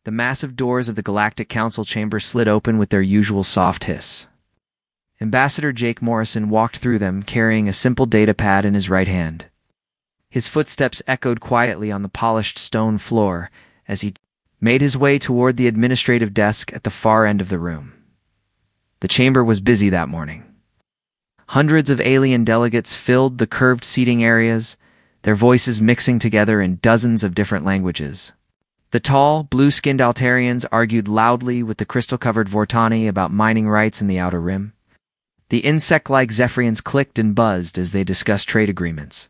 The massive doors of the Galactic Council chamber slid open with their usual soft hiss. Ambassador Jake Morrison walked through them, carrying a simple data pad in his right hand. His footsteps echoed quietly on the polished stone floor as he made his way toward the administrative desk at the far end of the room. The chamber was busy that morning. Hundreds of alien delegates filled the curved seating areas, their voices mixing together in dozens of different languages. The tall, blue-skinned Altarians argued loudly with the crystal-covered Vortani about mining rights in the Outer Rim. The insect-like Zephyrians clicked and buzzed as they discussed trade agreements.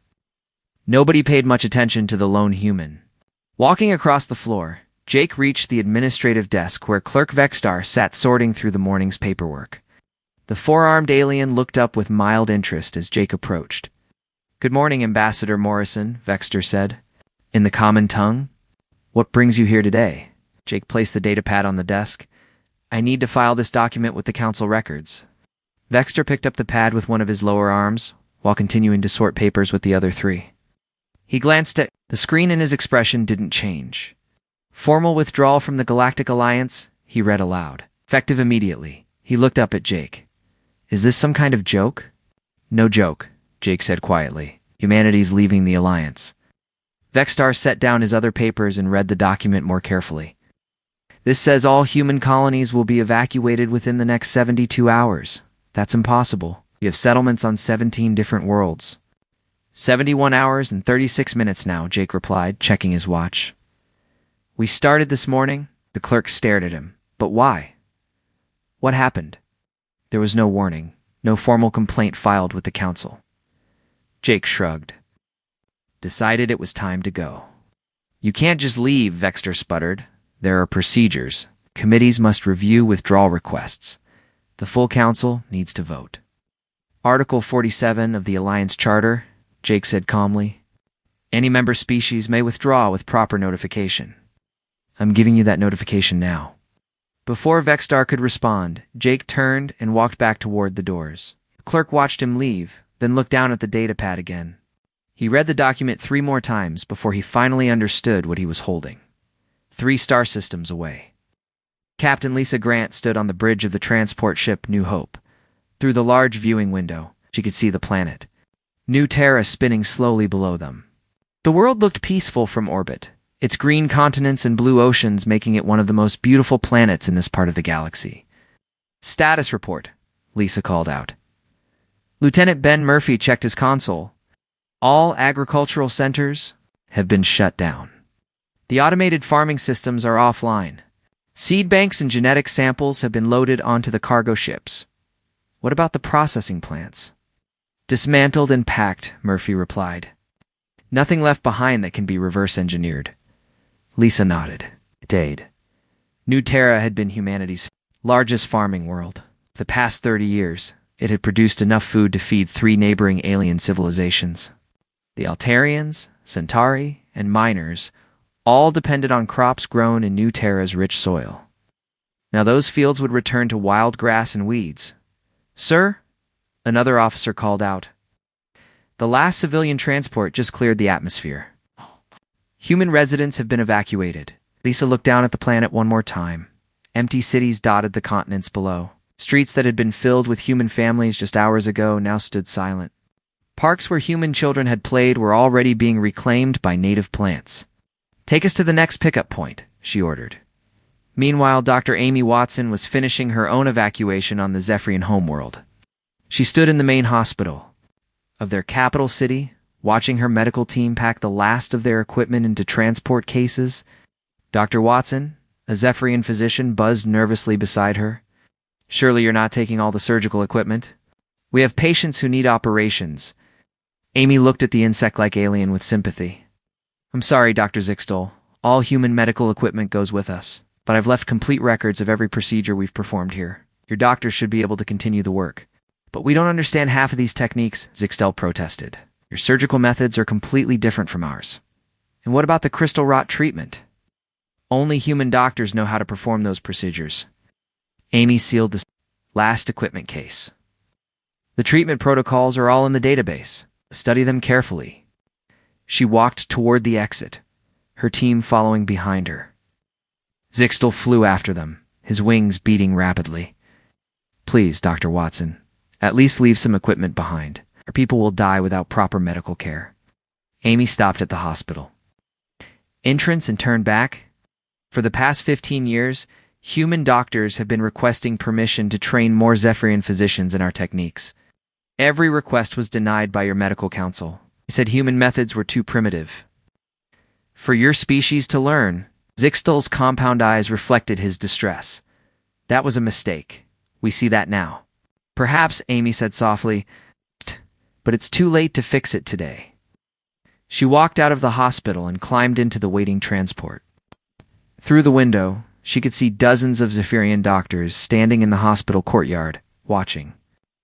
Nobody paid much attention to the lone human. Walking across the floor, Jake reached the administrative desk where Clerk Vexstar sat sorting through the morning's paperwork. The four-armed alien looked up with mild interest as Jake approached. "Good morning, Ambassador Morrison," Vexstar said. "In the common tongue? What brings you here today?" Jake placed the datapad on the desk. "I need to file this document with the council records." Vexstar picked up the pad with one of his lower arms, while continuing to sort papers with the other three. He glanced at the screen and his expression didn't change. "Formal withdrawal from the Galactic Alliance," he read aloud. Effective immediately. He looked up at Jake. "Is this some kind of joke?" "No joke," Jake said quietly. "Humanity's leaving the Alliance." Vexstar set down his other papers and read the document more carefully. "This says all human colonies will be evacuated within the next 72 hours. That's impossible. We have settlements on 17 different worlds." 71 hours and 36 minutes now," Jake replied, checking his watch. "We started this morning." The clerk stared at him. "But why? What happened?" There was no warning, no formal complaint filed with the council. Jake shrugged. "Decided it was time to go." "You can't just leave," Vexstar sputtered. "There are procedures. Committees must review withdrawal requests. The full council needs to vote." "Article 47 of the Alliance Charter," Jake said calmly. "Any member species may withdraw with proper notification." "I'm giving you that notification now." Before Vexstar could respond, Jake turned and walked back toward the doors. The clerk watched him leave, then looked down at the datapad again. He read the document 3 more times before he finally understood what he was holding. 3 star systems away. Captain Lisa Grant stood on the bridge of the transport ship New Hope. Through the large viewing window, she could see the planet, New Terra, spinning slowly below them. The world looked peaceful from orbit, its green continents and blue oceans making it one of the most beautiful planets in this part of the galaxy. "Status report," Lisa called out. Lieutenant Ben Murphy checked his console. "All agricultural centers have been shut down. The automated farming systems are offline. Seed banks and genetic samples have been loaded onto the cargo ships." "What about the processing plants?" "Dismantled and packed," Murphy replied. "Nothing left behind that can be reverse-engineered." Lisa nodded. New Terra had been humanity's largest farming world. For the past 30 years, it had produced enough food to feed 3 neighboring alien civilizations. The Altarians, Centauri, and miners all depended on crops grown in New Terra's rich soil. Now those fields would return to wild grass and weeds. "Sir?" Another officer called out. "The last civilian transport just cleared the atmosphere. Human residents have been evacuated." Lisa looked down at the planet one more time. Empty cities dotted the continents below. Streets that had been filled with human families just hours ago now stood silent. Parks where human children had played were already being reclaimed by native plants. "Take us to the next pickup point," she ordered. Meanwhile, Dr. Amy Watson was finishing her own evacuation on the Zephyrian homeworld. She stood in the main hospital of their capital city, watching her medical team pack the last of their equipment into transport cases. Dr. Watson, a Zephyrian physician, buzzed nervously beside her. "Surely you're not taking all the surgical equipment? We have patients who need operations." Amy looked at the insect-like alien with sympathy. "I'm sorry, Dr. Zixtol. All human medical equipment goes with us, but I've left complete records of every procedure we've performed here. Your doctors should be able to continue the work." "But we don't understand half of these techniques," Zixtel protested. "Your surgical methods are completely different from ours." "And what about the crystal rot treatment?" "Only human doctors know how to perform those procedures." Amy sealed the last equipment case. "The treatment protocols are all in the database. Study them carefully." She walked toward the exit, her team following behind her. Zixtel flew after them, his wings beating rapidly. Please, Dr. Watson, at least leave some equipment behind, or people will die without proper medical care. Amy stopped at the hospital. Entrance and turned back. For the past 15 years, human doctors have been requesting permission to train more Zephyrian physicians in our techniques. Every request was denied by your medical council. They said human methods were too primitive. For your species to learn, Zixtel's compound eyes reflected his distress. That was a mistake. We see that now. Perhaps, Amy said softly, but it's too late to fix it today. She walked out of the hospital and climbed into the waiting transport. Through the window, she could see dozens of Zephyrian doctors standing in the hospital courtyard, watching,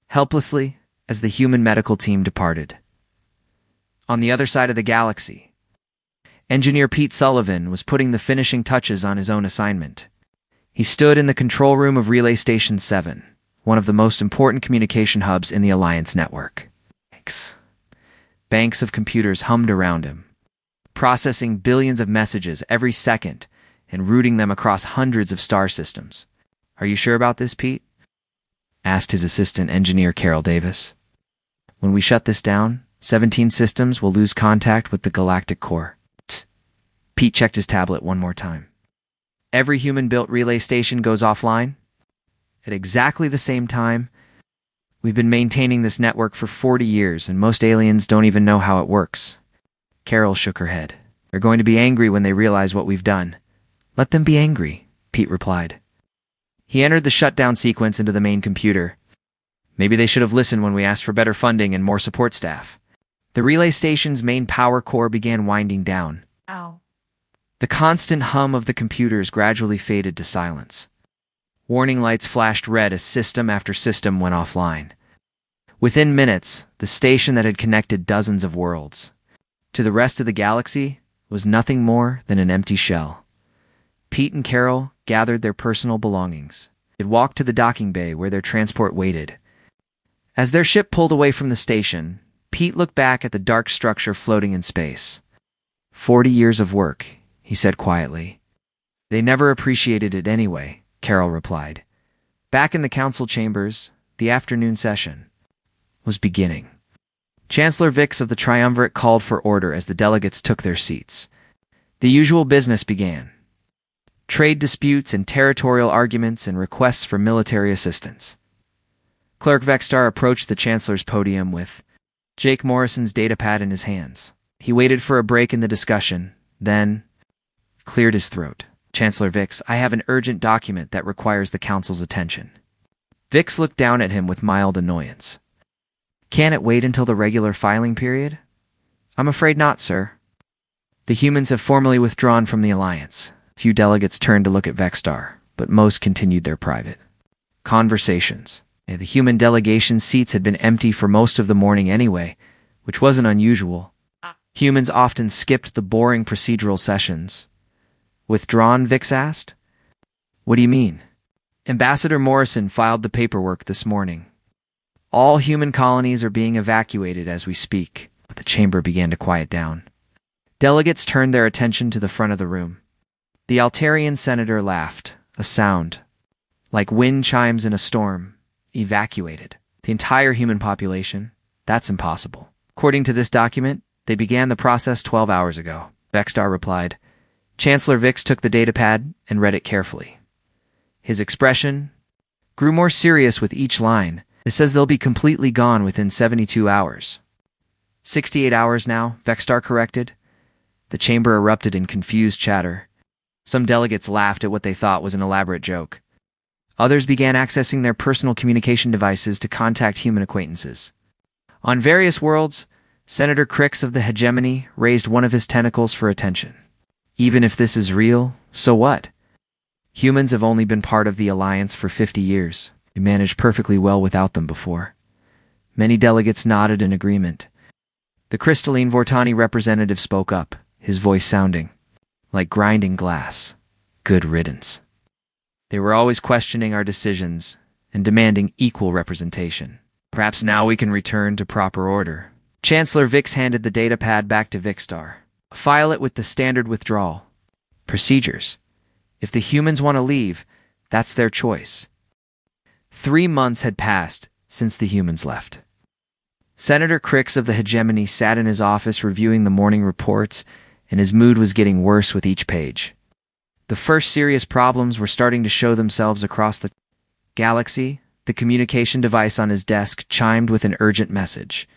helplessly, as the human medical team departed. On the other side of the galaxy, Engineer Pete Sullivan was putting the finishing touches on his own assignment. He stood in the control room of Relay Station 7, one of the most important communication hubs in the Alliance network. Banks of computers hummed around him, processing billions of messages every second and routing them across hundreds of star systems. Are you sure about this, Pete? Asked his assistant engineer Carol Davis. When we shut this down, 17 systems will lose contact with the galactic core. Pete checked his tablet one more time. Every human-built relay station goes offline. At exactly the same time, we've been maintaining this network for 40 years, and most aliens don't even know how it works. Carol shook her head. They're going to be angry when they realize what we've done. Let them be angry, Pete replied. He entered the shutdown sequence into the main computer. Maybe they should have listened when we asked for better funding and more support staff. The relay station's main power core began winding down. Ow. The constant hum of the computers gradually faded to silence. Warning lights flashed red as system after system went offline. Within minutes, the station that had connected dozens of worlds to the rest of the galaxy was nothing more than an empty shell. Pete and Carol gathered their personal belongings. They walked to the docking bay where their transport waited. As their ship pulled away from the station, Pete looked back at the dark structure floating in space. 40 years of work, he said quietly. They never appreciated it anyway, Carol replied. Back in the council chambers, the afternoon session was beginning. Chancellor Vix of the Triumvirate called for order as the delegates took their seats. The usual business began. Trade disputes and territorial arguments and requests for military assistance. Clerk Vexstar approached the Chancellor's podium with Jake Morrison's datapad in his hands. He waited for a break in the discussion, then cleared his throat. Chancellor Vix, I have an urgent document that requires the Council's attention. Vix looked down at him with mild annoyance. Can it wait until the regular filing period? I'm afraid not, sir. The humans have formally withdrawn from the Alliance. Few delegates turned to look at Vexstar, but most continued their private conversations. The human delegation seats had been empty for most of the morning anyway, which wasn't unusual. Humans often skipped the boring procedural sessions. Withdrawn, Vix asked. What do you mean? Ambassador Morrison filed the paperwork this morning. All human colonies are being evacuated as we speak. The chamber began to quiet down. Delegates turned their attention to the front of the room. The Altarian senator laughed, a sound like wind chimes in a storm. Evacuated. The entire human population? That's impossible. According to this document, they began the process 12 hours ago, Vexstar replied. Chancellor Vix took the datapad and read it carefully. His expression grew more serious with each line. It says they'll be completely gone within 72 hours. 68 hours now, Vexstar corrected. The chamber erupted in confused chatter. Some delegates laughed at what they thought was an elaborate joke. Others began accessing their personal communication devices to contact human acquaintances. On various worlds, Senator Crix of the Hegemony raised one of his tentacles for attention. Even if this is real, so what? Humans have only been part of the Alliance for 50 years. We managed perfectly well without them before. Many delegates nodded in agreement. The crystalline Vortani representative spoke up, his voice sounding like grinding glass. Good riddance. They were always questioning our decisions and demanding equal representation. Perhaps now we can return to proper order. Chancellor Vix handed the datapad back to Vixstar. File it with the standard withdrawal procedures. If the humans want to leave, that's their choice. 3 months had passed since the humans left. Senator Crix of the Hegemony sat in his office reviewing the morning reports, and his mood was getting worse with each page. The first serious problems were starting to show themselves across the galaxy. The communication device on his desk chimed with an urgent message.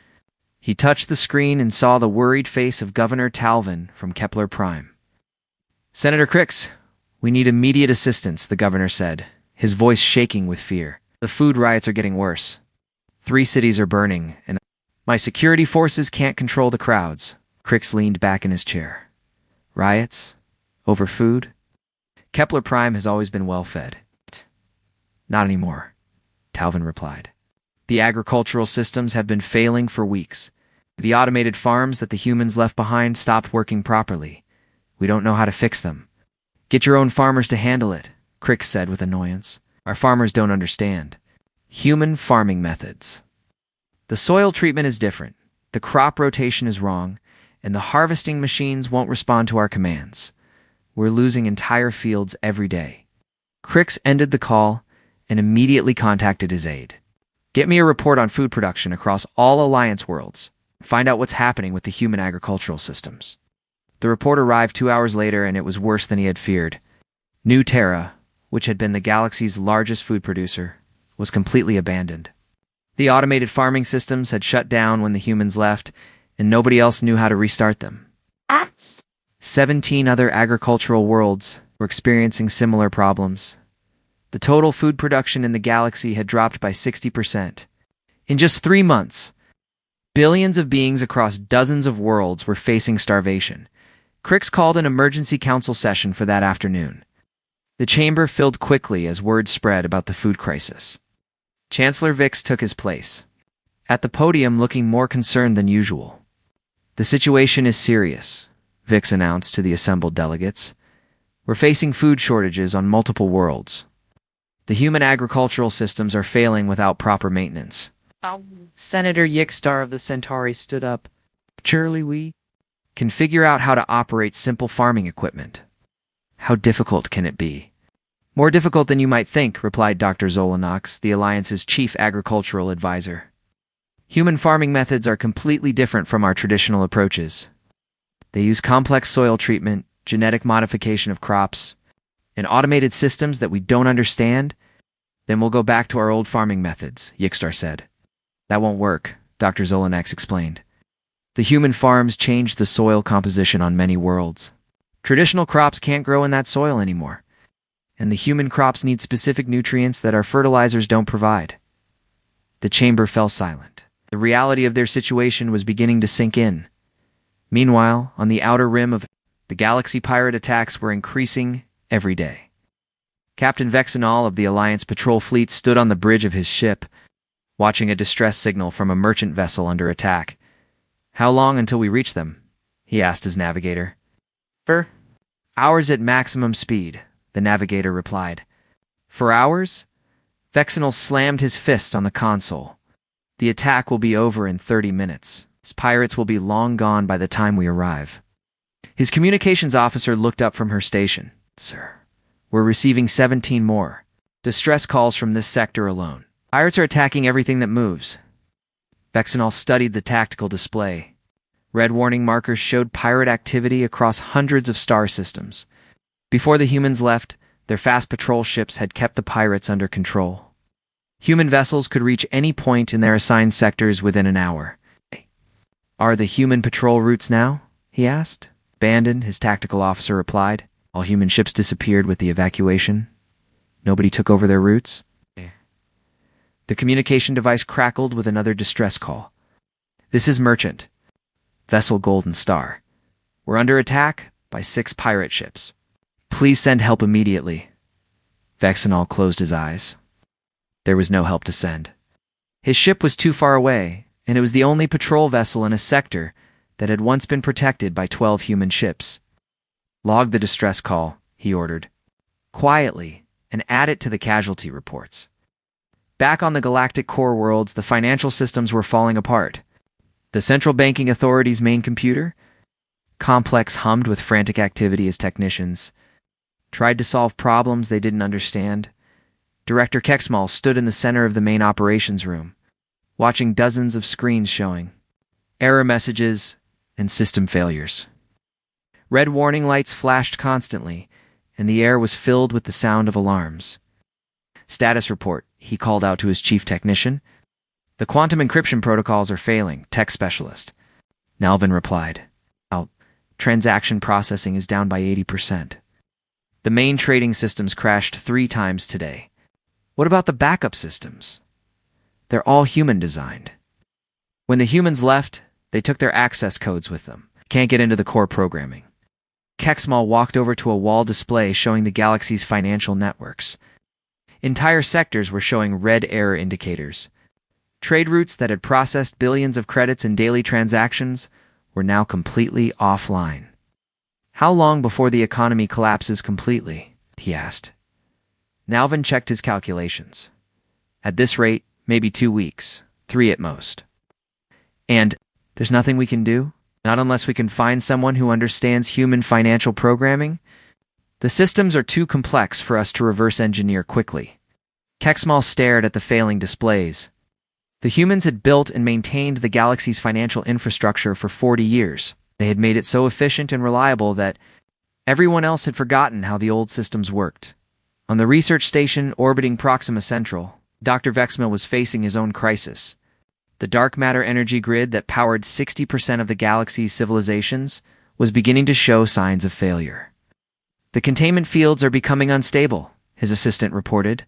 He touched the screen and saw the worried face of Governor Talvin from Kepler Prime. "Senator Crix, we need immediate assistance," the governor said, his voice shaking with fear. "The food riots are getting worse. 3 cities are burning, and my security forces can't control the crowds." Crix leaned back in his chair. "Riots? Over food?" "Kepler Prime has always been well-fed." "Not anymore," Talvin replied. "The agricultural systems have been failing for weeks. The automated farms that the humans left behind stopped working properly. We don't know how to fix them." "Get your own farmers to handle it," Crix said with annoyance. "Our farmers don't understand human farming methods. The soil treatment is different, the crop rotation is wrong, and the harvesting machines won't respond to our commands. We're losing entire fields every day." Crix ended the call and immediately contacted his aide. "Get me a report on food production across all Alliance worlds. Find out what's happening with the human agricultural systems." The report arrived 2 hours later, and it was worse than he had feared. New Terra, which had been the galaxy's largest food producer, was completely abandoned. The automated farming systems had shut down when the humans left, and nobody else knew how to restart them. 17 other agricultural worlds were experiencing similar problems. The total food production in the galaxy had dropped by 60%. In just 3 months, billions of beings across dozens of worlds were facing starvation. Crix called an emergency council session for that afternoon. The chamber filled quickly as word spread about the food crisis. Chancellor Vix took his place, at the podium looking more concerned than usual. "The situation is serious," Vix announced to the assembled delegates. "We're facing food shortages on multiple worlds. The human agricultural systems are failing without proper maintenance." Senator Yixstar of the Centauri stood up. "Surely we can figure out how to operate simple farming equipment." "How difficult can it be?" "More difficult than you might think," replied Dr. Zolanox, the Alliance's chief agricultural advisor. "Human farming methods are completely different from our traditional approaches. They use complex soil treatment, genetic modification of crops, and automated systems that we don't understand. Then we'll go back to our old farming methods," Yixstar said. "That won't work," Dr. Zolanax explained. "The human farms changed the soil composition on many worlds. Traditional crops can't grow in that soil anymore, and the human crops need specific nutrients that our fertilizers don't provide." The chamber fell silent. The reality of their situation was beginning to sink in. Meanwhile, on the outer rim of the galaxy, pirate attacks were increasing every day. Captain Vexenol of the Alliance patrol fleet stood on the bridge of his ship, watching a distress signal from a merchant vessel under attack. "How long until we reach them?" he asked his navigator. "For hours at maximum speed," the navigator replied. "For hours?" Vexenol slammed his fist on the console. "The attack will be over in 30 minutes. His pirates will be long gone by the time we arrive." His communications officer looked up from her station. "Sir, we're receiving 17 more distress calls from this sector alone. Pirates are attacking everything that moves." Vexenol studied the tactical display. Red warning markers showed pirate activity across hundreds of star systems. Before the humans left, their fast patrol ships had kept the pirates under control. Human vessels could reach any point in their assigned sectors within an hour. "Are the human patrol routes now?" he asked. "Abandoned," his tactical officer replied. "All human ships disappeared with the evacuation. Nobody took over their routes." The communication device crackled with another distress call. "This is Merchant. Vessel Golden Star. We're under attack by 6 pirate ships. Please send help immediately." Vexenol closed his eyes. There was no help to send. His ship was too far away, and it was the only patrol vessel in a sector that had once been protected by 12 human ships. "Log the distress call," he ordered. "Quietly, and add it to the casualty reports." Back on the galactic core worlds, the financial systems were falling apart. The Central Banking Authority's main computer, complex, hummed with frantic activity as technicians. tried to solve problems they didn't understand. Director Keksmal stood in the center of the main operations room, watching dozens of screens showing error messages and system failures. Red warning lights flashed constantly, and the air was filled with the sound of alarms. "Status report," he called out to his chief technician. "The quantum encryption protocols are failing, tech specialist." Nalvin replied. "Transaction processing is down by 80%. The main trading systems crashed 3 times today. What about the backup systems? They're all human-designed. When the humans left, they took their access codes with them. Can't get into the core programming." Keksmal walked over to a wall display showing the galaxy's financial networks. Entire sectors were showing red error indicators. Trade routes that had processed billions of credits in daily transactions were now completely offline. "How long before the economy collapses completely?" he asked. Nalvin checked his calculations. "At this rate, maybe 2 weeks, 3 at most." "And there's nothing we can do? Not unless we can find someone who understands human financial programming? The systems are too complex for us to reverse engineer quickly." Keksmal stared at the failing displays. The humans had built and maintained the galaxy's financial infrastructure for 40 years. They had made it so efficient and reliable that everyone else had forgotten how the old systems worked. On the research station orbiting Proxima Central, Dr. Vexmil was facing his own crisis. The dark matter energy grid that powered 60% of the galaxy's civilizations was beginning to show signs of failure. "The containment fields are becoming unstable," his assistant reported.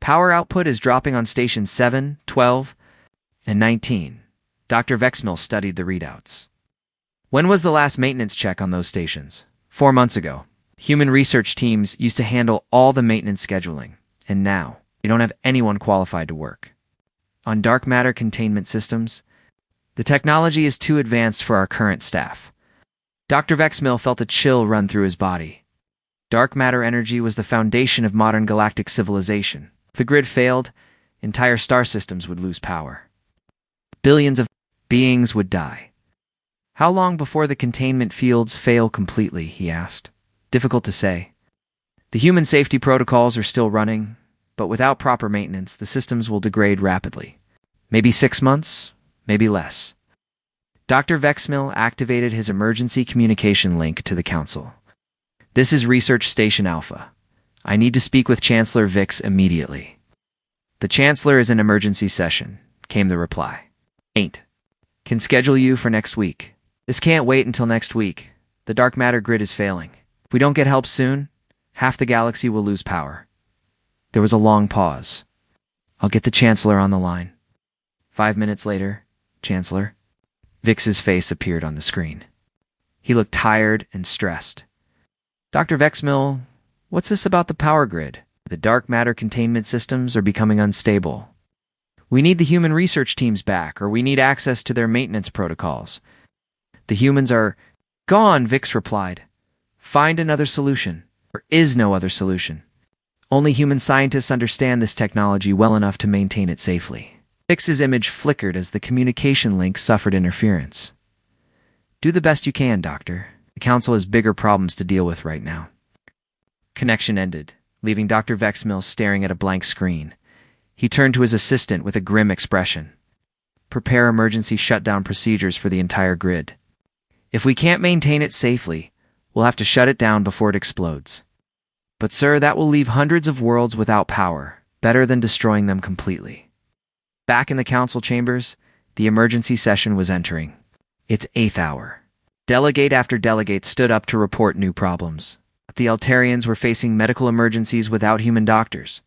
"Power output is dropping on stations 7, 12, and 19. Dr. Vexmil studied the readouts. "When was the last maintenance check on those stations?" 4 months ago. Human research teams used to handle all the maintenance scheduling, and now they don't have anyone qualified to work on dark matter containment systems. The technology is too advanced for our current staff." Dr. Vexmil felt a chill run through his body. Dark matter energy was the foundation of modern galactic civilization. If the grid failed, entire star systems would lose power. Billions of beings would die. "How long before the containment fields fail completely?" he asked. "Difficult to say. The human safety protocols are still running, but without proper maintenance, the systems will degrade rapidly. Maybe 6 months, maybe less." Dr. Vexmil activated his emergency communication link to the Council. "This is Research Station Alpha. I need to speak with Chancellor Vix immediately." "The Chancellor is in emergency session," came the reply. "Ain't. Can schedule you for next week." "This can't wait until next week. The dark matter grid is failing. If we don't get help soon, half the galaxy will lose power." There was a long pause. "I'll get the Chancellor on the line." 5 minutes later, "Chancellor." Vix's face appeared on the screen. He looked tired and stressed. "Dr. Vexmil, what's this about the power grid? The dark matter containment systems are becoming unstable. We need the human research teams back, or we need access to their maintenance protocols." "The humans are gone," Vix replied. "Find another solution." "There is no other solution. Only human scientists understand this technology well enough to maintain it safely." Vix's image flickered as the communication link suffered interference. "Do the best you can, Doctor. The Council has bigger problems to deal with right now." Connection ended, leaving Dr. Vexmil staring at a blank screen. He turned to his assistant with a grim expression. "Prepare emergency shutdown procedures for the entire grid. If we can't maintain it safely, we'll have to shut it down before it explodes. But sir, that will leave hundreds of worlds without power, better than destroying them completely." Back in the council chambers, the emergency session was entering its 8th hour. Delegate after delegate stood up to report new problems. The Altarians were facing medical emergencies without human doctors.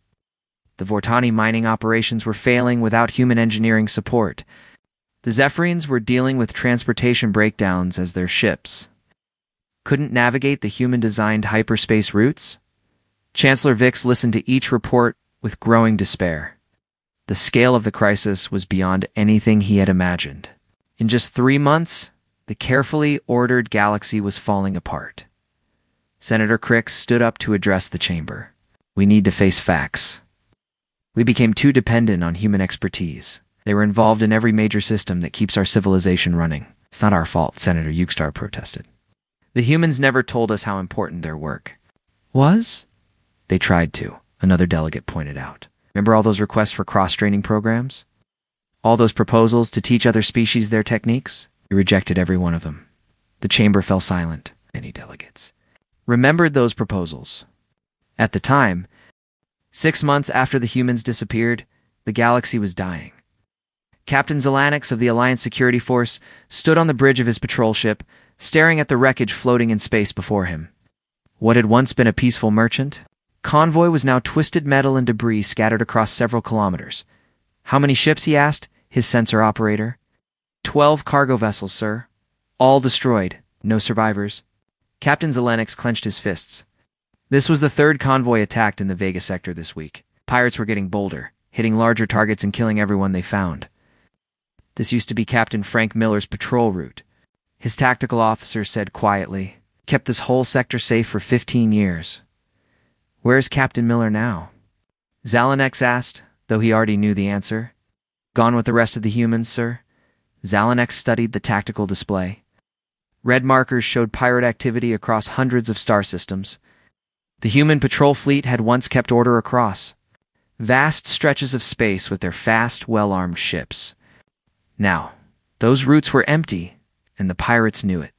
The Vortani mining operations were failing without human engineering support. The Zephyrians were dealing with transportation breakdowns as their ships couldn't navigate the human-designed hyperspace routes. Chancellor Vix listened to each report with growing despair. The scale of the crisis was beyond anything he had imagined. In just 3 months, the carefully ordered galaxy was falling apart. Senator Crix stood up to address the chamber. "We need to face facts. We became too dependent on human expertise. They were involved in every major system that keeps our civilization running." "It's not our fault," Senator Eukstar protested. "The humans never told us how important their work Was? They tried to, another delegate pointed out. Remember all those requests for cross-training programs? All those proposals to teach other species their techniques? We rejected every one of them. The chamber fell silent. Many delegates remembered those proposals. At the time, 6 months after the humans disappeared, the galaxy was dying. Captain Zelanix of the Alliance Security Force stood on the bridge of his patrol ship, staring at the wreckage floating in space before him. What had once been a peaceful merchant convoy was now twisted metal and debris scattered across several kilometers. How many ships, he asked, his sensor operator. 12 cargo vessels, sir. All destroyed. No survivors. Captain Zelenix clenched his fists. This was the third convoy attacked in the Vega sector this week. Pirates were getting bolder, hitting larger targets and killing everyone they found. This used to be Captain Frank Miller's patrol route. His tactical officer said quietly, kept this whole sector safe for 15 years. Where's Captain Miller now? Zalanex asked, though he already knew the answer. Gone with the rest of the humans, sir? Zalanex studied the tactical display. Red markers showed pirate activity across hundreds of star systems. The human patrol fleet had once kept order across vast stretches of space with their fast, well-armed ships. Now, those routes were empty, and the pirates knew it.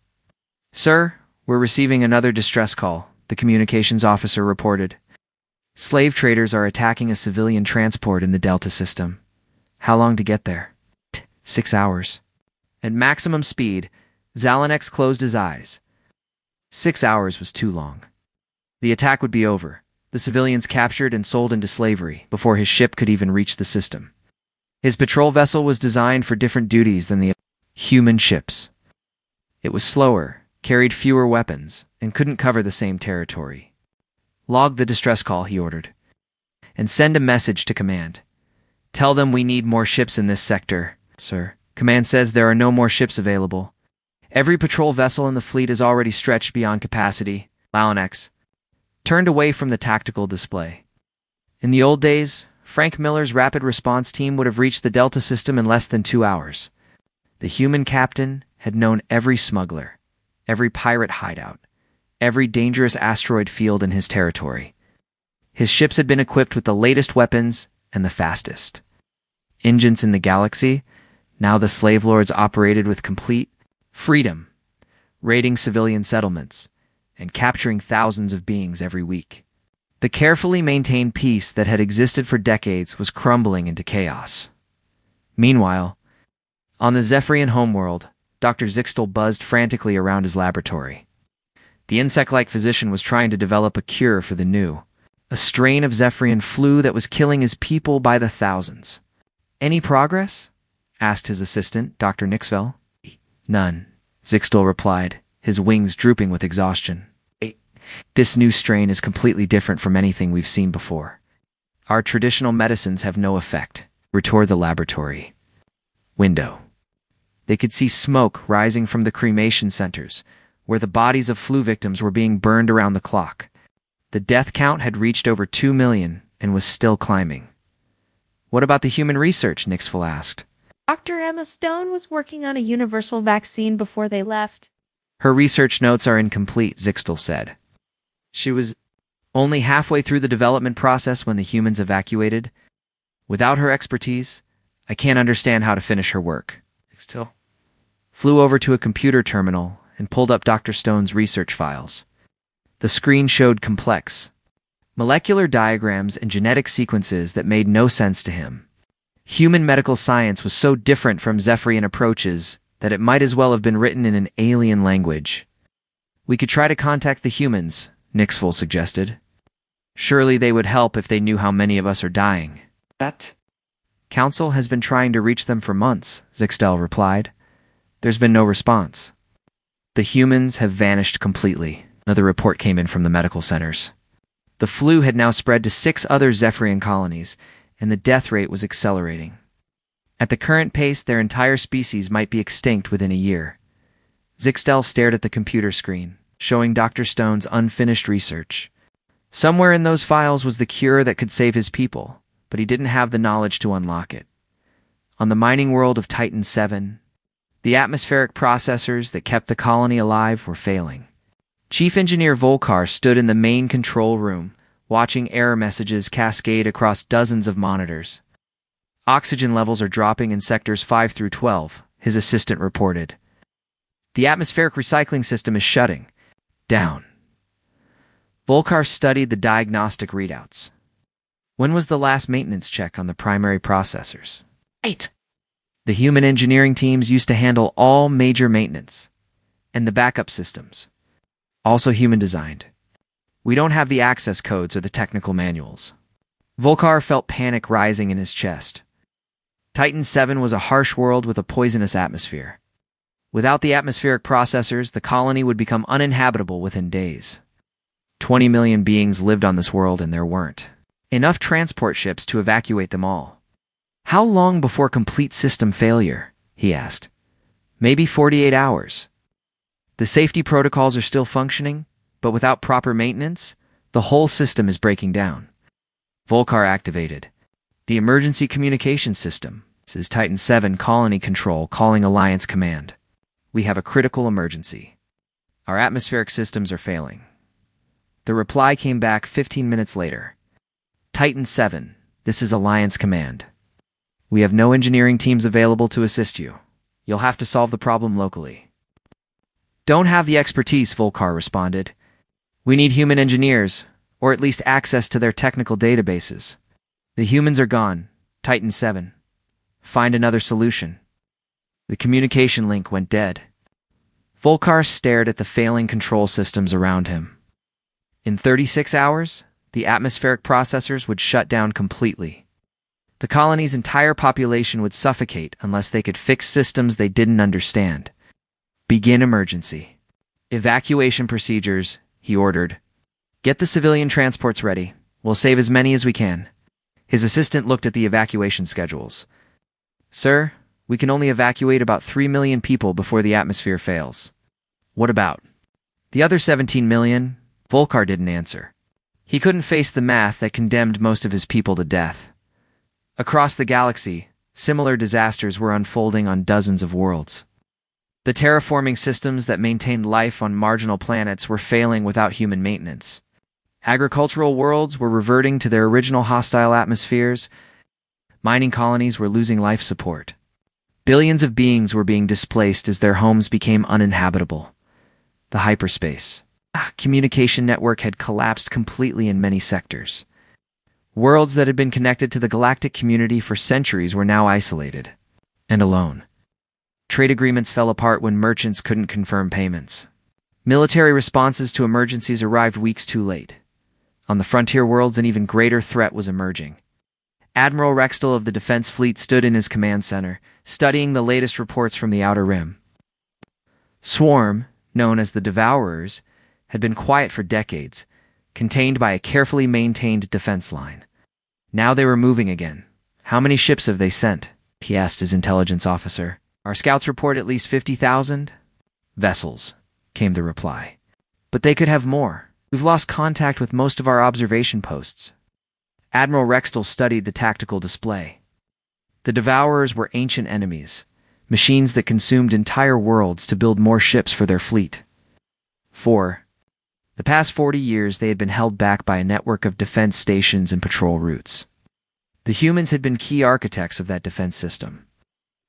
Sir, we're receiving another distress call, the communications officer reported. Slave traders are attacking a civilian transport in the Delta system. How long to get there? 6 hours. At maximum speed, Zalanex closed his eyes. 6 hours was too long. The attack would be over, the civilians captured and sold into slavery before his ship could even reach the system. His patrol vessel was designed for different duties than the human ships. It was slower, carried fewer weapons, and couldn't cover the same territory. Log the distress call, he ordered, and send a message to command. Tell them we need more ships in this sector, sir. Command says there are no more ships available. Every patrol vessel in the fleet is already stretched beyond capacity. Zalanex turned away from the tactical display. In the old days, Frank Miller's rapid response team would have reached the Delta system in less than 2 hours. The human captain had known every smuggler, every pirate hideout, every dangerous asteroid field in his territory. His ships had been equipped with the latest weapons and the fastest engines in the galaxy. Now the slave lords operated with complete freedom, raiding civilian settlements and capturing thousands of beings every week. The carefully maintained peace that had existed for decades was crumbling into chaos. Meanwhile, on the Zephyrian homeworld, Dr. Zixtel buzzed frantically around his laboratory. The insect-like physician was trying to develop a cure for a strain of Zephyrian flu that was killing his people by the thousands. Any progress? Asked his assistant, Dr. Nixvell. None, Zixtel replied, his wings drooping with exhaustion. This new strain is completely different from anything we've seen before. Our traditional medicines have no effect, retorted the laboratory window. They could see smoke rising from the cremation centers, where the bodies of flu victims were being burned around the clock. The death count had reached over 2 million and was still climbing. What about the human research? Nixville asked. Dr. Emma Stone was working on a universal vaccine before they left. Her research notes are incomplete, Zixtel said. She was only halfway through the development process when the humans evacuated. Without her expertise, I can't understand how to finish her work. Zixtel flew over to a computer terminal and pulled up Dr. Stone's research files. The screen showed complex molecular diagrams and genetic sequences that made no sense to him. Human medical science was so different from Zephyrian approaches that it might as well have been written in an alien language. We could try to contact the humans, Nixville suggested. Surely they would help if they knew how many of us are dying. That Council has been trying to reach them for months, Zixtel replied. There's been no response. The humans have vanished completely. Another report came in from the medical centers. The flu had now spread to 6 other Zephyrian colonies, and the death rate was accelerating. At the current pace, their entire species might be extinct within a year. Zixtel stared at the computer screen, showing Dr. Stone's unfinished research. Somewhere in those files was the cure that could save his people, but he didn't have the knowledge to unlock it. On the mining world of Titan 7, the atmospheric processors that kept the colony alive were failing. Chief Engineer Volkar stood in the main control room, watching error messages cascade across dozens of monitors. Oxygen levels are dropping in sectors 5 through 12, his assistant reported. The atmospheric recycling system is shutting down. Volkar studied the diagnostic readouts. When was the last maintenance check on the primary processors? 8. The human engineering teams used to handle all major maintenance. And the backup systems. Also human-designed. We don't have the access codes or the technical manuals. Volkar felt panic rising in his chest. Titan 7 was a harsh world with a poisonous atmosphere. Without the atmospheric processors, the colony would become uninhabitable within days. 20 million beings lived on this world and there weren't enough transport ships to evacuate them all. How long before complete system failure? He asked. Maybe 48 hours. The safety protocols are still functioning, but without proper maintenance, the whole system is breaking down. Volkar activated the emergency communication system. This is Titan 7 Colony Control calling Alliance Command. We have a critical emergency. Our atmospheric systems are failing. The reply came back 15 minutes later. Titan 7, this is Alliance Command. We have no engineering teams available to assist you. You'll have to solve the problem locally. Don't have the expertise, Volkar responded. We need human engineers, or at least access to their technical databases. The humans are gone. Titan 7. Find another solution. The communication link went dead. Volkar stared at the failing control systems around him. In 36 hours, the atmospheric processors would shut down completely. The colony's entire population would suffocate unless they could fix systems they didn't understand. Begin emergency. Evacuation procedures, he ordered. Get the civilian transports ready. We'll save as many as we can. His assistant looked at the evacuation schedules. Sir, we can only evacuate about 3 million people before the atmosphere fails. What about the other 17 million? Volkar didn't answer. He couldn't face the math that condemned most of his people to death. Across the galaxy, similar disasters were unfolding on dozens of worlds. The terraforming systems that maintained life on marginal planets were failing without human maintenance. Agricultural worlds were reverting to their original hostile atmospheres. Mining colonies were losing life support. Billions of beings were being displaced as their homes became uninhabitable. The hyperspace communication network had collapsed completely in many sectors. Worlds that had been connected to the galactic community for centuries were now isolated and alone. Trade agreements fell apart when merchants couldn't confirm payments. Military responses to emergencies arrived weeks too late. On the frontier worlds, an even greater threat was emerging. Admiral Rextel of the Defense Fleet stood in his command center, studying the latest reports from the Outer Rim. Swarm, known as the Devourers, had been quiet for decades, contained by a carefully maintained defense line. Now they were moving again. How many ships have they sent? He asked his intelligence officer. Our scouts report at least 50,000 vessels, came the reply. But they could have more. We've lost contact with most of our observation posts. Admiral Rextel studied the tactical display. The Devourers were ancient enemies, machines that consumed entire worlds to build more ships for their fleet. For the past 40 years, they had been held back by a network of defense stations and patrol routes. The humans had been key architects of that defense system.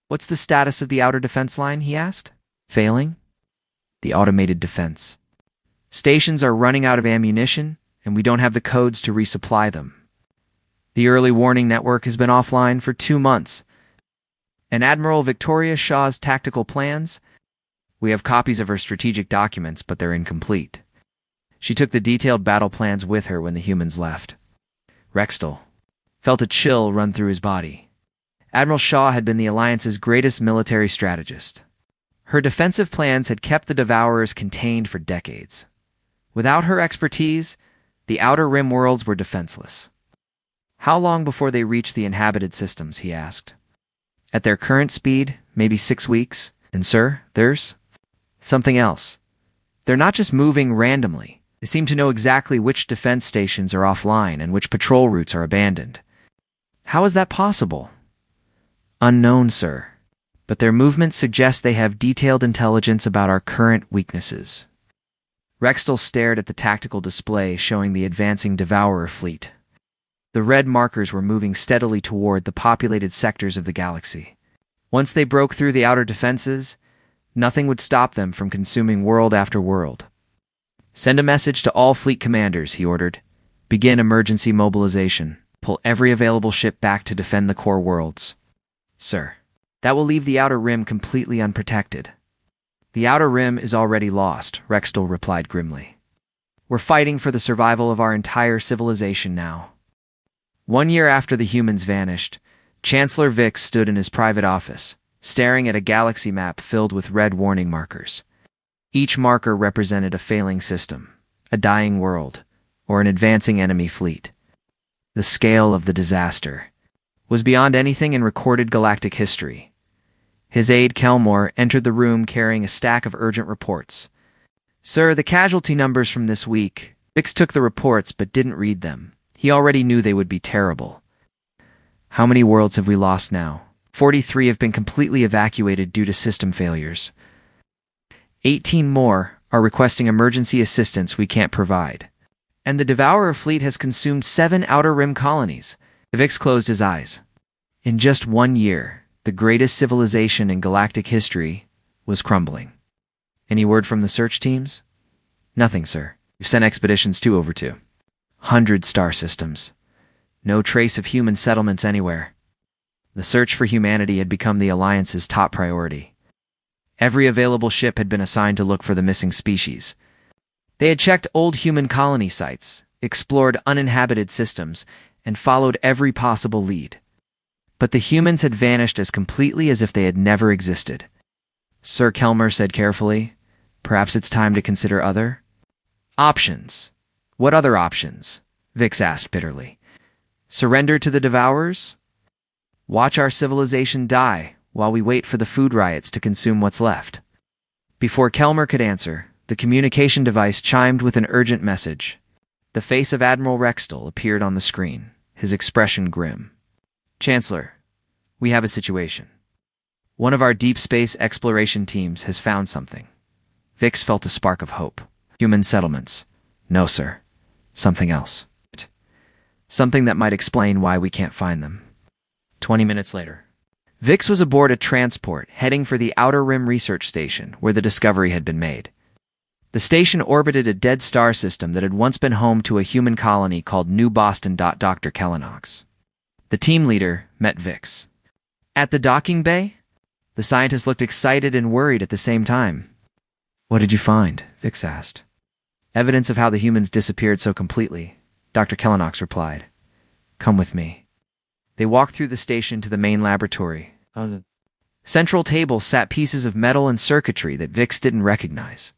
What's the status of the outer defense line, he asked. Failing? The automated defense. Stations are running out of ammunition, and we don't have the codes to resupply them. The early warning network has been offline for 2 months. And Admiral Victoria Shaw's tactical plans? We have copies of her strategic documents, but they're incomplete. She took the detailed battle plans with her when the humans left. Rextel felt a chill run through his body. Admiral Shaw had been the Alliance's greatest military strategist. Her defensive plans had kept the Devourers contained for decades. Without her expertise, the Outer Rim worlds were defenseless. How long before they reached the inhabited systems, he asked. At their current speed, maybe 6 weeks. And sir, there's something else. They're not just moving randomly. They seem to know exactly which defense stations are offline and which patrol routes are abandoned. How is that possible? Unknown, sir. But their movements suggest they have detailed intelligence about our current weaknesses. Rextel stared at the tactical display showing the advancing Devourer fleet. The red markers were moving steadily toward the populated sectors of the galaxy. Once they broke through the outer defenses, nothing would stop them from consuming world after world. Send a message to all fleet commanders, he ordered. Begin emergency mobilization. Pull every available ship back to defend the core worlds. Sir. That will leave the Outer Rim completely unprotected. The Outer Rim is already lost, Rextel replied grimly. We're fighting for the survival of our entire civilization now. 1 year after the humans vanished, Chancellor Vix stood in his private office, staring at a galaxy map filled with red warning markers. Each marker represented a failing system, a dying world, or an advancing enemy fleet. The scale of the disaster was beyond anything in recorded galactic history. His aide Kelmore entered the room carrying a stack of urgent reports. Sir, the casualty numbers from this week. Vix took the reports but didn't read them. He already knew they would be terrible. How many worlds have we lost now? 43 have been completely evacuated due to system failures. 18 more are requesting emergency assistance we can't provide. And the Devourer fleet has consumed 7 Outer Rim colonies. Vix closed his eyes. In just 1 year, the greatest civilization in galactic history was crumbling. Any word from the search teams? Nothing, sir. We've sent expeditions to over 200 star systems. No trace of human settlements anywhere. The search for humanity had become the Alliance's top priority. Every available ship had been assigned to look for the missing species. They had checked old human colony sites, explored uninhabited systems, and followed every possible lead. But the humans had vanished as completely as if they had never existed. Sir Kelmer said carefully, perhaps it's time to consider other options. What other options? Vix asked bitterly. Surrender to the Devourers? Watch our civilization die while we wait for the food riots to consume what's left. Before Kelmer could answer, the communication device chimed with an urgent message. The face of Admiral Rextel appeared on the screen, his expression grim. Chancellor, we have a situation. One of our deep space exploration teams has found something. Vix felt a spark of hope. Human settlements. No, sir. Something else. Something that might explain why we can't find them. 20 minutes later. Vix was aboard a transport heading for the Outer Rim Research Station where the discovery had been made. The station orbited a dead star system that had once been home to a human colony called New Boston. Dr. Kellenox. The team leader met Vix. At the docking bay, the scientist looked excited and worried at the same time. What did you find? Vix asked. Evidence of how the humans disappeared so completely, Dr. Kellenox replied. Come with me. They walked through the station to the main laboratory. On the central table sat pieces of metal and circuitry that Vix didn't recognize.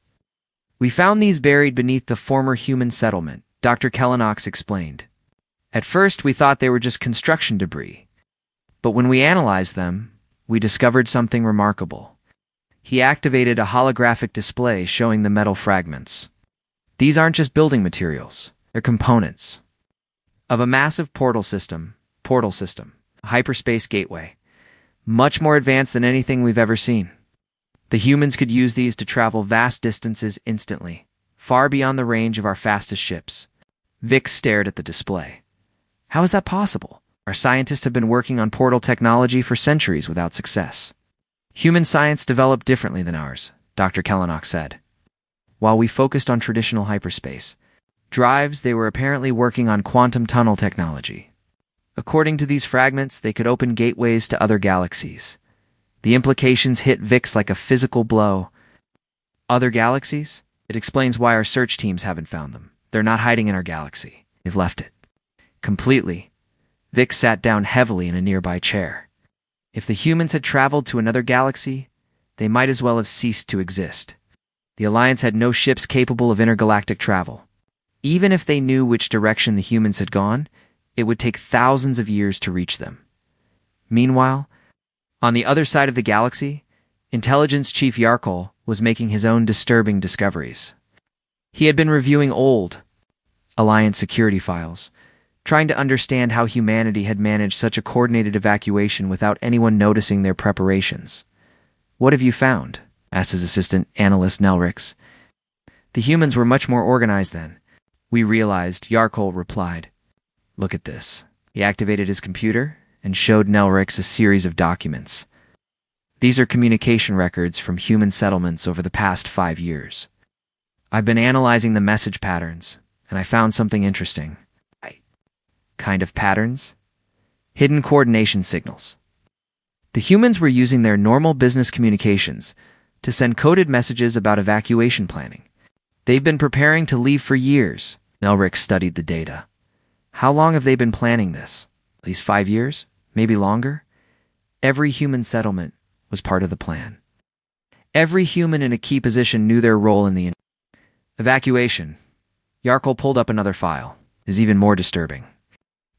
We found these buried beneath the former human settlement, Dr. Kellenox explained. At first, we thought they were just construction debris. But when we analyzed them, we discovered something remarkable. He activated a holographic display showing the metal fragments. These aren't just building materials, they're components of a massive portal system, a hyperspace gateway, much more advanced than anything we've ever seen. The humans could use these to travel vast distances instantly, far beyond the range of our fastest ships. Vix stared at the display. How is that possible? Our scientists have been working on portal technology for centuries without success. Human science developed differently than ours, Dr. Kellenox said. While we focused on traditional hyperspace drives, they were apparently working on quantum tunnel technology. According to these fragments, they could open gateways to other galaxies. The implications hit Vix like a physical blow. Other galaxies? It explains why our search teams haven't found them. They're not hiding in our galaxy. They've left it. Completely. Vix sat down heavily in a nearby chair. If the humans had traveled to another galaxy, they might as well have ceased to exist. The Alliance had no ships capable of intergalactic travel. Even if they knew which direction the humans had gone, it would take thousands of years to reach them. Meanwhile, on the other side of the galaxy, Intelligence Chief Yarkol was making his own disturbing discoveries. He had been reviewing old Alliance security files, trying to understand how humanity had managed such a coordinated evacuation without anyone noticing their preparations. What have you found? Asked his assistant, Analyst Nelrix. The humans were much more organized then. We realized, Yarkol replied. Look at this. He activated his computer and showed Nelrix a series of documents. These are communication records from human settlements over the past 5 years. I've been analyzing the message patterns, and I found something interesting. Kind of patterns? Hidden coordination signals. The humans were using their normal business communications to send coded messages about evacuation planning. They've been preparing to leave for years. Nelrix studied the data. How long have they been planning this? At least 5 years? Maybe longer? Every human settlement was part of the plan. Every human in a key position knew their role in the evacuation. Yarkol pulled up another file. Is even more disturbing.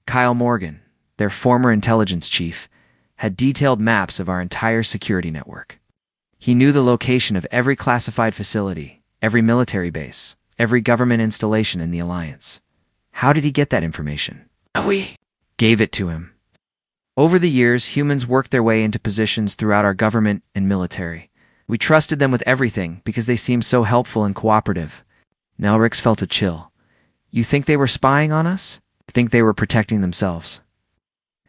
Kyle Morgan, their former intelligence chief, had detailed maps of our entire security network. He knew the location of every classified facility, every military base, every government installation in the Alliance. How did he get that information? We gave it to him. Over the years, humans worked their way into positions throughout our government and military. We trusted them with everything because they seemed so helpful and cooperative. Nelrix felt a chill. You think they were spying on us? Think they were protecting themselves.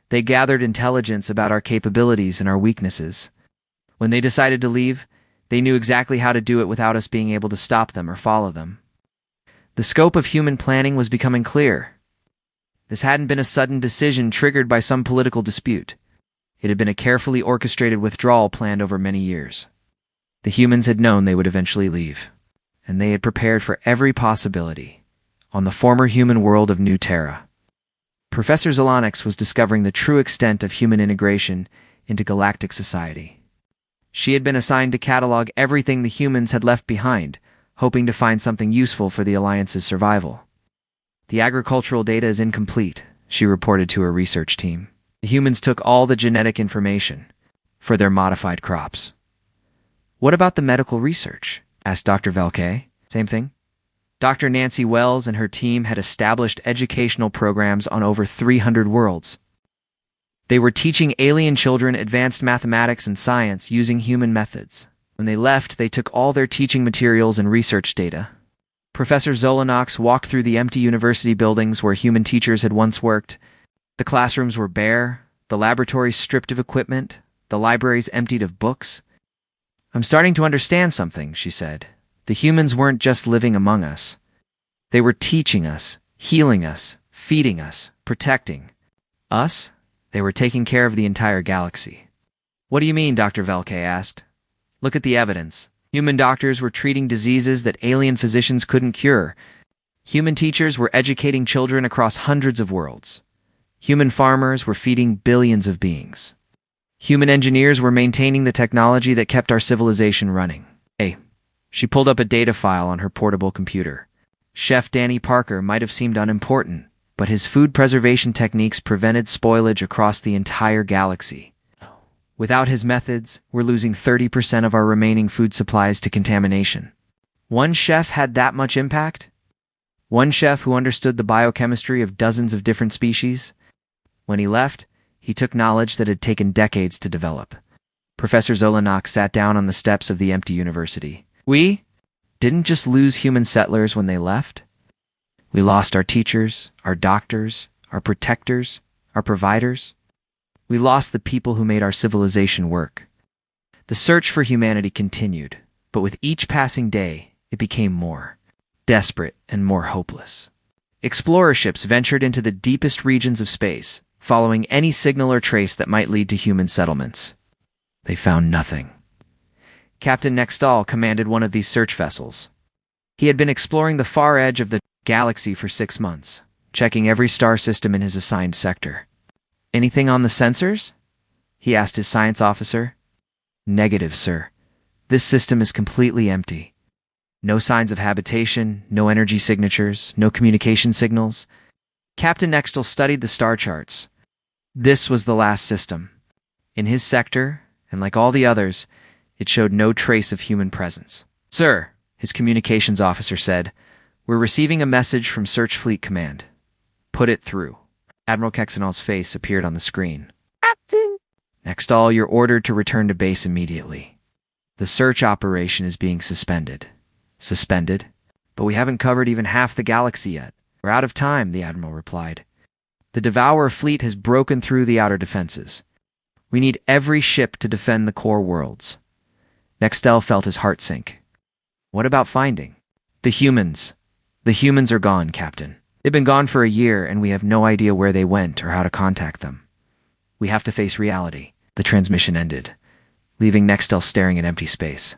They gathered intelligence about our capabilities and our weaknesses. When they decided to leave, they knew exactly how to do it without us being able to stop them or follow them. The scope of human planning was becoming clear. This hadn't been a sudden decision triggered by some political dispute. It had been a carefully orchestrated withdrawal planned over many years. The humans had known they would eventually leave, and they had prepared for every possibility. On the former human world of New Terra, Professor Zolonix was discovering the true extent of human integration into galactic society. She had been assigned to catalog everything the humans had left behind, hoping to find something useful for the Alliance's survival. The agricultural data is incomplete, she reported to her research team. The humans took all the genetic information for their modified crops. What about the medical research? Asked Dr. Velke. Same thing. Dr. Nancy Wells and her team had established educational programs on over 300 worlds. They were teaching alien children advanced mathematics and science using human methods. When they left, they took all their teaching materials and research data. Professor Zolanox walked through the empty university buildings where human teachers had once worked. The classrooms were bare, the laboratories stripped of equipment, the libraries emptied of books. I'm starting to understand something, she said. The humans weren't just living among us. They were teaching us, healing us, feeding us, protecting us. They were taking care of the entire galaxy. What do you mean? Dr. Velke asked. Look at the evidence. Human doctors were treating diseases that alien physicians couldn't cure. Human teachers were educating children across hundreds of worlds. Human farmers were feeding billions of beings. Human engineers were maintaining the technology that kept our civilization running. She pulled up a data file on her portable computer. Chef Danny Parker might have seemed unimportant, but his food preservation techniques prevented spoilage across the entire galaxy. Without his methods, we're losing 30% of our remaining food supplies to contamination. One chef had that much impact? One chef who understood the biochemistry of dozens of different species? When he left, he took knowledge that had taken decades to develop. Professor Zolanox sat down on the steps of the empty university. We didn't just lose human settlers when they left. We lost our teachers, our doctors, our protectors, our providers. We lost the people who made our civilization work. The search for humanity continued, but with each passing day, it became more desperate and more hopeless. Explorer ships ventured into the deepest regions of space, following any signal or trace that might lead to human settlements. They found nothing. Captain Nextall commanded one of these search vessels. He had been exploring the far edge of the galaxy for 6 months, checking every star system in his assigned sector. Anything on the sensors? He asked his science officer. Negative, sir. This system is completely empty. No signs of habitation, no energy signatures, no communication signals. Captain Nextall studied the star charts. This was the last system. In his sector, and like all the others, it showed no trace of human presence. Sir, his communications officer said, we're receiving a message from Search Fleet Command. Put it through. Admiral Kexenal's face appeared on the screen. Captain! Nextall, you're ordered to return to base immediately. The search operation is being suspended. Suspended? but we haven't covered even half the galaxy yet. We're out of time, the Admiral replied. The Devourer fleet has broken through the outer defenses. We need every ship to defend the core worlds. Nextel felt his heart sink. What about finding? The humans. The humans are gone, Captain. They've been gone for a year, and we have no idea where they went or how to contact them. We have to face reality. The transmission ended, leaving Nextel staring at empty space.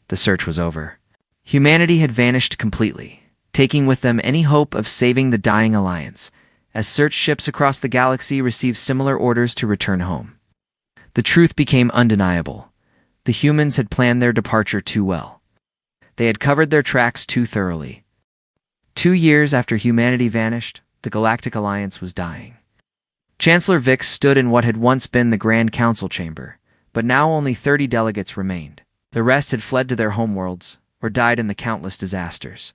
The search was over. Humanity had vanished completely, taking with them any hope of saving the dying Alliance, as search ships across the galaxy received similar orders to return home. The truth became undeniable. The humans had planned their departure too well. They had covered their tracks too thoroughly. 2 years after humanity vanished, the Galactic Alliance was dying. Chancellor Vix stood in what had once been the Grand Council chamber, but now only 30 delegates remained. The rest had fled to their homeworlds or died in the countless disasters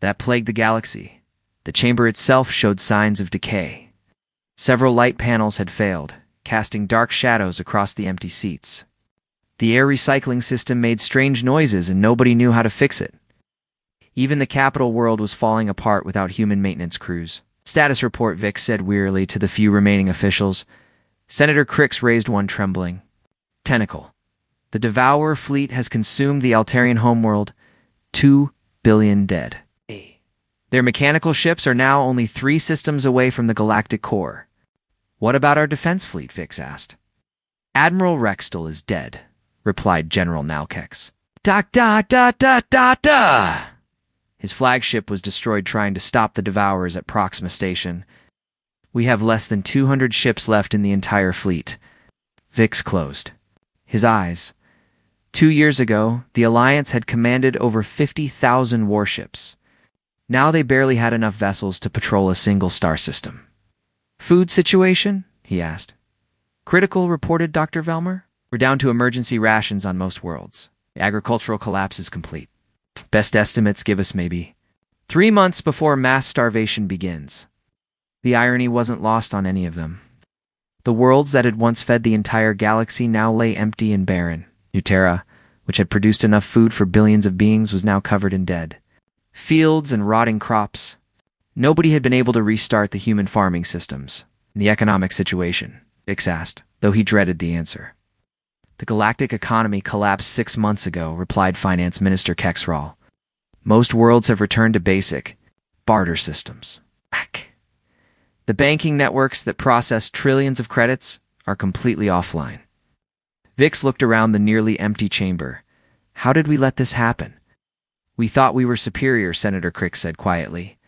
that plagued the galaxy. The chamber itself showed signs of decay. Several light panels had failed, casting dark shadows across the empty seats. The air recycling system made strange noises and nobody knew how to fix it. Even the capital world was falling apart without human maintenance crews. Status report, Vic said wearily to the few remaining officials. Senator Crix raised one, trembling. Tentacle. The Devourer fleet has consumed the Altarian homeworld. 2 billion dead. Their mechanical ships are now only 3 systems away from the galactic core. What about our defense fleet? Vix asked. Admiral Rextel is dead, replied General Nalkex. Da. His flagship was destroyed trying to stop the Devourers at Proxima Station. We have less than 200 ships left in the entire fleet. Vix closed his eyes. 2 years ago, the Alliance had commanded over 50,000 warships. Now they barely had enough vessels to patrol a single star system. Food situation? He asked. Critical, reported Dr. Velmer. We're down to emergency rations on most worlds. The agricultural collapse is complete. Best estimates give us maybe 3 months before mass starvation begins. The irony wasn't lost on any of them. The worlds that had once fed the entire galaxy now lay empty and barren. Newterra, which had produced enough food for billions of beings, was now covered in dead fields and rotting crops. Nobody had been able to restart the human farming systems. The economic situation, Vix asked, though he dreaded the answer. The galactic economy collapsed 6 months ago, replied Finance Minister Kexral. Most worlds have returned to basic barter systems. The banking networks that process trillions of credits are completely offline. Vix looked around the nearly empty chamber. How did we let this happen? We thought we were superior, Senator Crix said quietly.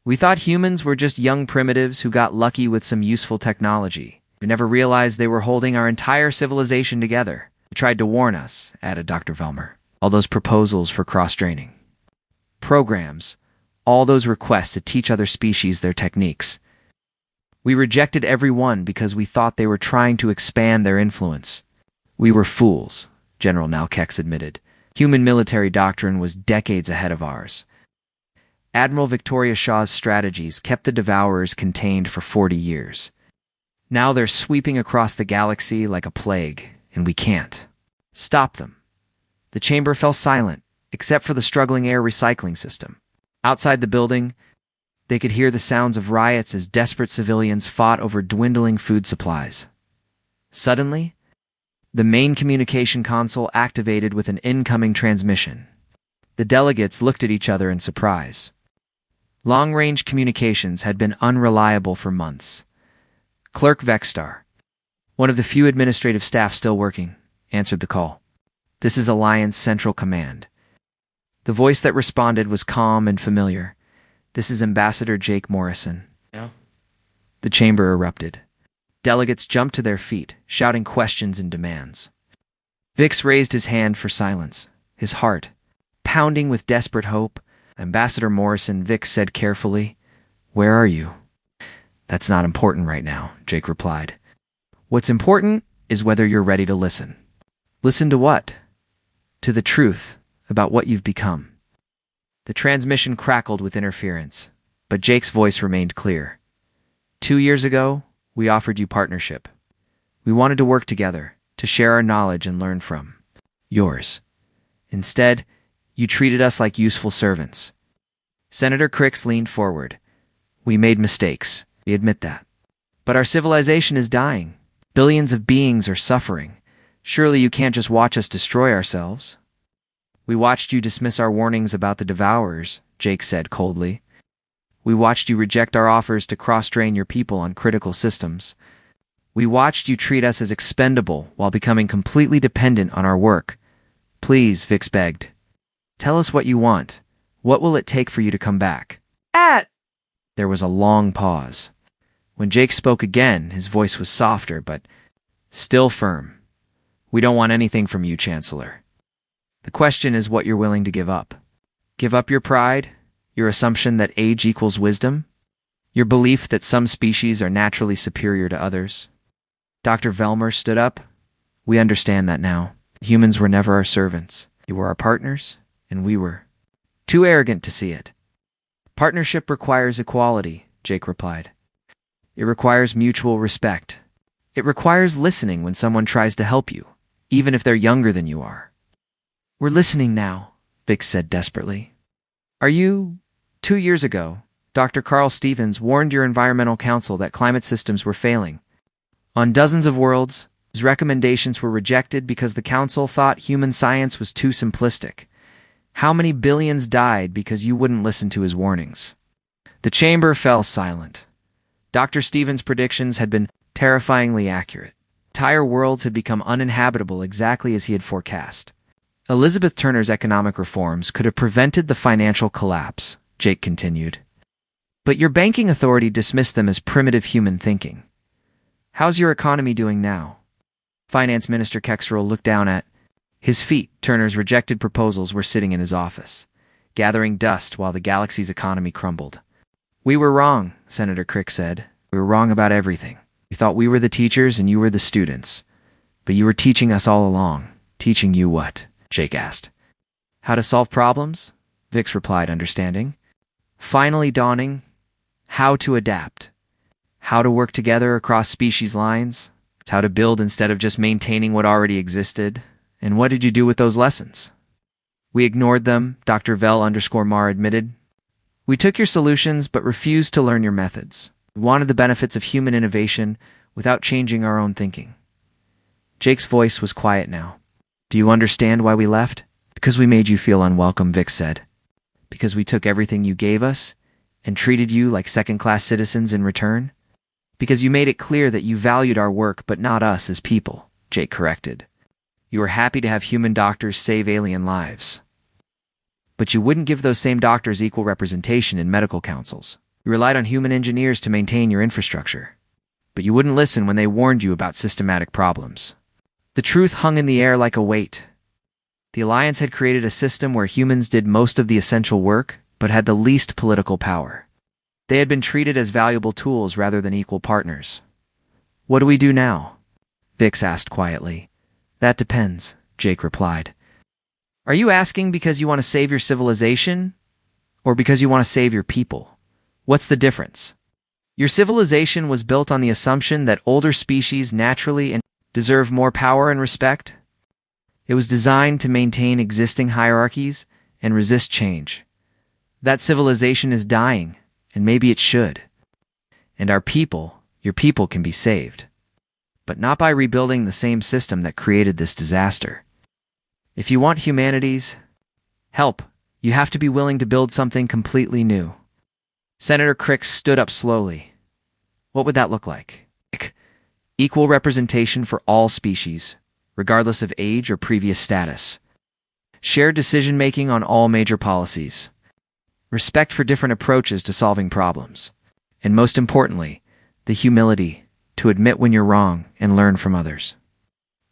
We thought humans were just young primitives who got lucky with some useful technology. We never realized they were holding our entire civilization together. They tried to warn us, added Dr. Velmer. All those proposals for cross-draining. Programs. All those requests to teach other species their techniques. We rejected every one because we thought they were trying to expand their influence. We were fools, General Nalkex admitted. Human military doctrine was decades ahead of ours. Admiral Victoria Shaw's strategies kept the Devourers contained for 40 years. Now they're sweeping across the galaxy like a plague, and we can't stop them. The chamber fell silent, except for the struggling air recycling system. Outside the building, they could hear the sounds of riots as desperate civilians fought over dwindling food supplies. Suddenly, the main communication console activated with an incoming transmission. The delegates looked at each other in surprise. Long-range communications had been unreliable for months. Clerk Vexstar, one of the few administrative staff still working, answered the call. This is Alliance Central Command. The voice that responded was calm and familiar. This is Ambassador Jake Morrison. Yeah. The chamber erupted. Delegates jumped to their feet, shouting questions and demands. Vix raised his hand for silence, his heart pounding with desperate hope. Ambassador Morrison, Vix said carefully, "Where are you?" "That's not important right now," Jake replied. "What's important is whether you're ready to listen." "Listen to what?" "To the truth about what you've become." The transmission crackled with interference, but Jake's voice remained clear. 2 years ago, we offered you partnership. We wanted to work together, to share our knowledge and learn from yours. Instead, you treated us like useful servants. Senator Cricks leaned forward. We made mistakes. We admit that. But our civilization is dying. Billions of beings are suffering. Surely you can't just watch us destroy ourselves. We watched you dismiss our warnings about the devourers, Jake said coldly. We watched you reject our offers to cross-train your people on critical systems. We watched you treat us as expendable while becoming completely dependent on our work. Please, Vix begged. Tell us what you want. What will it take for you to come back? There was a long pause. When Jake spoke again, his voice was softer, but still firm. We don't want anything from you, Chancellor. The question is what you're willing to give up. Give up your pride, your assumption that age equals wisdom, your belief that some species are naturally superior to others. Dr. Velmer stood up. We understand that now. Humans were never our servants. You were our partners, and we were too arrogant to see it. Partnership requires equality, Jake replied. It requires mutual respect. It requires listening when someone tries to help you, even if they're younger than you are. We're listening now, Vix said desperately. 2 years ago, Dr. Carl Stevens warned your environmental council that climate systems were failing. On dozens of worlds, his recommendations were rejected because the council thought human science was too simplistic. How many billions died because you wouldn't listen to his warnings? The chamber fell silent. Dr. Stevens' predictions had been terrifyingly accurate. Entire worlds had become uninhabitable exactly as he had forecast. Elizabeth Turner's economic reforms could have prevented the financial collapse, Jake continued. But your banking authority dismissed them as primitive human thinking. How's your economy doing now? Finance Minister Kexrel looked down at his feet. Turner's rejected proposals were sitting in his office, gathering dust while the galaxy's economy crumbled. We were wrong, Senator Crick said. We were wrong about everything. We thought we were the teachers and you were the students. But you were teaching us all along. Teaching you what? Jake asked. How to solve problems? Vix replied, understanding. Finally dawning, how to adapt. How to work together across species lines. It's how to build instead of just maintaining what already existed. And what did you do with those lessons? We ignored them, Dr. Vel_Mar admitted. We took your solutions but refused to learn your methods. We wanted the benefits of human innovation without changing our own thinking. Jake's voice was quiet now. Do you understand why we left? Because we made you feel unwelcome, Vix said. Because we took everything you gave us and treated you like second-class citizens in return? Because you made it clear that you valued our work but not us as people, Jake corrected. You were happy to have human doctors save alien lives. But you wouldn't give those same doctors equal representation in medical councils. You relied on human engineers to maintain your infrastructure. But you wouldn't listen when they warned you about systematic problems. The truth hung in the air like a weight. The Alliance had created a system where humans did most of the essential work, but had the least political power. They had been treated as valuable tools rather than equal partners. What do we do now? Vix asked quietly. That depends, Jake replied. Are you asking because you want to save your civilization, or because you want to save your people? What's the difference? Your civilization was built on the assumption that older species naturally deserve more power and respect. It was designed to maintain existing hierarchies and resist change. That civilization is dying, and maybe it should. And our people, your people, can be saved. But not by rebuilding the same system that created this disaster. If you want humanity's help, you have to be willing to build something completely new. Senator Crick stood up slowly. What would that look like? Equal representation for all species, regardless of age or previous status. Shared decision-making on all major policies. Respect for different approaches to solving problems. And most importantly, the humility to admit when you're wrong and learn from others.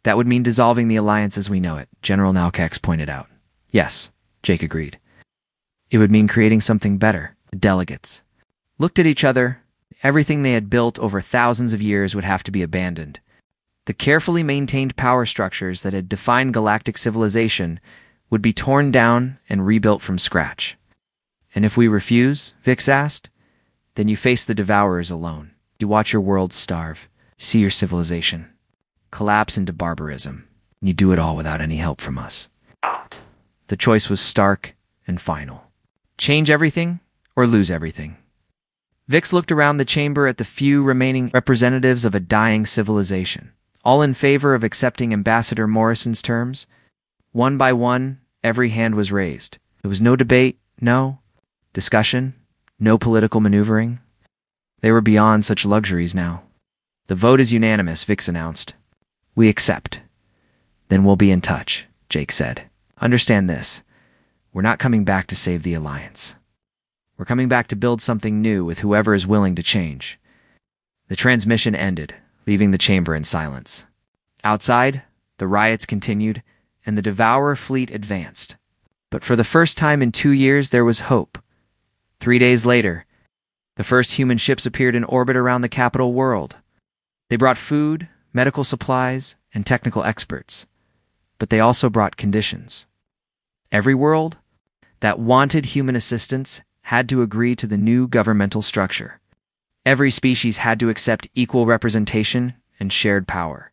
That would mean dissolving the alliance as we know it, General Nalkex pointed out. Yes, Jake agreed. It would mean creating something better. The delegates looked at each other. Everything they had built over thousands of years would have to be abandoned. The carefully maintained power structures that had defined galactic civilization would be torn down and rebuilt from scratch. And if we refuse, Vix asked, then you face the devourers alone. You watch your world starve, see your civilization collapse into barbarism, and you do it all without any help from us. The choice was stark and final. Change everything or lose everything. Vix looked around the chamber at the few remaining representatives of a dying civilization, all in favor of accepting Ambassador Morrison's terms. One by one, every hand was raised. There was no debate, no discussion, no political maneuvering. They were beyond such luxuries now. The vote is unanimous, Vix announced. We accept. Then we'll be in touch, Jake said. Understand this. We're not coming back to save the Alliance. We're coming back to build something new with whoever is willing to change. The transmission ended, leaving the chamber in silence. Outside, the riots continued, and the Devourer fleet advanced. But for the first time in 2 years, there was hope. 3 days later, the first human ships appeared in orbit around the capital world. They brought food, medical supplies, and technical experts. But they also brought conditions. Every world that wanted human assistance had to agree to the new governmental structure. Every species had to accept equal representation and shared power.